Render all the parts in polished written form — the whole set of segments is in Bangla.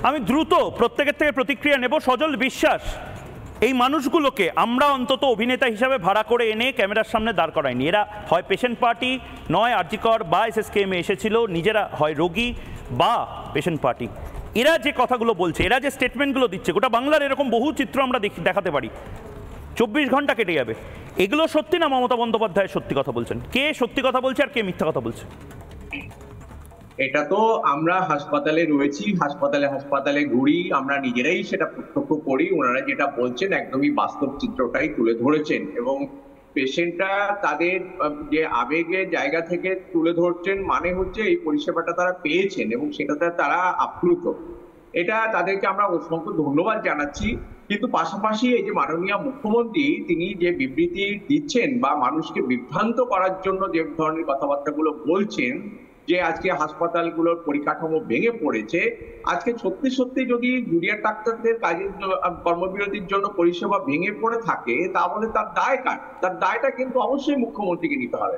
আমি দ্রুত প্রত্যেকের থেকে প্রতিক্রিয়া নেব। সজল বিশ্বাস, এই মানুষগুলোকে আমরা অন্তত অভিনেতা হিসাবে ভাড়া করে এনে ক্যামেরার সামনে দাঁড় করাইনি। এরা হয় পেশেন্ট পার্টি, নয় আরজিকর বা এসএসকেএমে এসেছিল, নিজেরা হয় রোগী বা পেশেন্ট পার্টি। এরা যে কথাগুলো বলছে, এরা যে স্টেটমেন্টগুলো দিচ্ছে, গোটা বাংলার এরকম বহু চিত্র আমরা দেখাতে পারি। 24 ঘন্টা কেটে যাবে। এগুলো সত্যি না মমতা বন্দ্যোপাধ্যায় সত্যি কথা বলছেন? কে সত্যি কথা বলছে আর কে মিথ্যা কথা বলছে? এটা তো আমরা হাসপাতালে রয়েছি, হাসপাতালে ঘুরি, আমরা নিজেরাই সেটা প্রত্যক্ষ করি। ওনারা যেটা বলছেন একদমই বাস্তব চিত্রটাই তুলে ধরেছেন, এবং পেশেন্টরা তাদের যে আবেগের জায়গা থেকে তুলে ধরছেন, মানে হচ্ছে এই পরিষেবাটা তারা পেয়েছেন এবং সেটাতে তারা আপ্লুত। এটা তাদেরকে আমরা অসংখ্য ধন্যবাদ জানাচ্ছি। কিন্তু পাশাপাশি এই যে মাননীয় মুখ্যমন্ত্রী তিনি যে বিবৃতি দিচ্ছেন বা মানুষকে বিভ্রান্ত করার জন্য যে ধরনের কথাবার্তাগুলো বলছেন, যে আজকে হাসপাতালগুলোর পরিকাঠামো ভেঙে পড়েছে, আজকে সত্যি সত্যি যদি জুনিয়র ডাক্তারদের কাজের কর্মবিরতির জন্য পরিষেবা ভেঙে পড়ে থাকে, তাহলে তার দায় কার? তার দায়টা কিন্তু অবশ্যই মুখ্যমন্ত্রীকে নিতে হবে।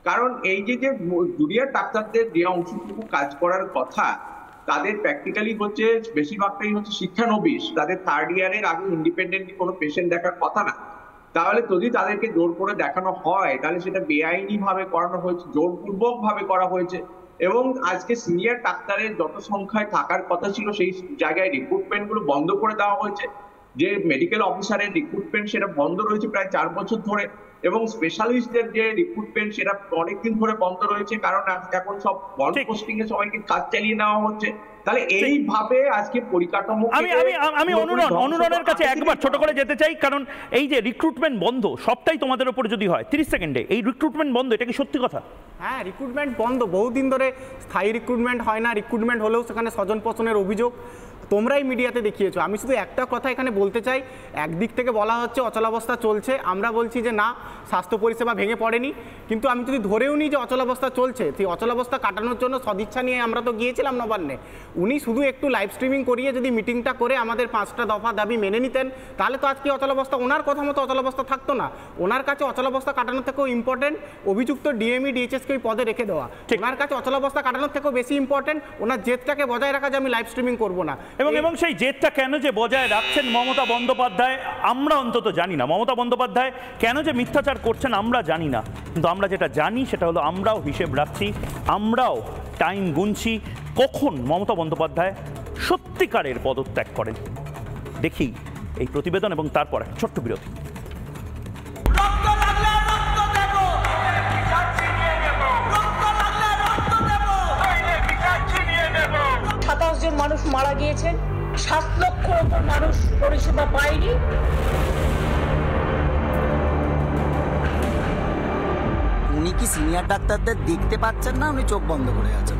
কারণ এই যে জুনিয়র ডাক্তারদের যে অংশটুকু কাজ করার কথা, তাদের প্র্যাকটিক্যালি হচ্ছে বেশিরভাগটাই হচ্ছে শিক্ষানবিশ, তাদের 3rd ইয়ারের আগে ইন্ডিপেন্ডেন্টলি কোনো পেশেন্ট দেখার কথা না। তাহলে যদি তাদেরকে জোর করে দেখানো হয়, তাহলে সেটা বেআইনি ভাবে করানো হয়েছে, জোরপূর্বক ভাবে করা হয়েছে। এবং আজকে সিনিয়র ডাক্তারের যত সংখ্যায় থাকার কথা ছিল, সেই জায়গায় রিক্রুটমেন্ট গুলো বন্ধ করে দেওয়া হয়েছে। যে মেডিকেল অফিসারের রিক্রুটমেন্ট সেটা বন্ধ রয়েছে প্রায় 4 বছর ধরে, এবং স্পেশালিস্টদের যে রিক্রুটমেন্ট সেটা অনেকদিন ধরে বন্ধ রয়েছে, কারণ এখন সব বল পোস্টিং এ সবাইকে কাজ চালিয়ে নেওয়া হচ্ছে। তাহলে এইভাবে আজকে পরিকাঠামো আমি অনুরণের কাছে একবার ছোট করে যেতে চাই, কারণ এই যে রিক্রুটমেন্ট বন্ধ সবটাই তোমাদের উপর যদি হয় 30 সেকেন্ডে, এই রিক্রুটমেন্ট বন্ধ, এটা কি সত্যি কথা? হ্যাঁ, রিক্রুটমেন্ট বন্ধ, বহুদিন ধরে স্থায়ী রিক্রুটমেন্ট হয় না। রিক্রুটমেন্ট হলেও সেখানে স্বজন পোষণের অভিযোগ তোমরাই মিডিয়াতে দেখিয়েছো। আমি শুধু একটা কথা এখানে বলতে চাই, একদিক থেকে বলা হচ্ছে অচলাবস্থা চলছে, আমরা বলছি যে না, স্বাস্থ্য পরিষেবা ভেঙে পড়েনি। কিন্তু আমি যদি ধরেও নিই যে অচলাবস্থা চলছে, সেই অচলাবস্থা কাটানোর জন্য সদিচ্ছা নিয়ে আমরা তো গিয়েছিলাম নবান্নে। উনি শুধু একটু লাইভ স্ট্রিমিং করিয়ে যদি মিটিংটা করে আমাদের 5টা দফা দাবি মেনে নিতেন, তাহলে তো আজকে অচলাবস্থা, ওনার কথা মতো অচলাবস্থা থাকতো না। ওনার কাছে অচলাবস্থা কাটানোর থেকেও ইম্পর্টেন্ট অভিযুক্ত ডিএমই ডিএইচএসকে ওই পদে রেখে দেওয়া। ওনার কাছে অচলাবস্থা কাটানোর থেকেও বেশি ইম্পর্টেন্ট ওনার জেদটাকে বজায় রাখা, যে আমি লাইভ স্ট্রিমিং করবো না। এবং সেই জেদটা কেন যে বজায় রাখছেন মমতা বন্দ্যোপাধ্যায় আমরা অন্তত জানি না। মমতা বন্দ্যোপাধ্যায় কেন যে মিথ্যাচার করছেন আমরা জানি না, কিন্তু আমরা যেটা জানি সেটা হলো আমরাও হিসেব রাখছি, আমরাও টাইম গুনছি কখন মমতা বন্দ্যোপাধ্যায় সত্যিকারের পদত্যাগ করেন। দেখি এই প্রতিবেদন এবং তারপর এক ছোট্ট বিরতি। 27 জন মানুষ মারা গিয়েছেন, 7 লক্ষর উপর মানুষ পরিষেবা পায়নি। উনি কি সিনিয়র ডাক্তারদের দেখতে পাচ্ছেন না? উনি চোখ বন্ধ করে আছেন।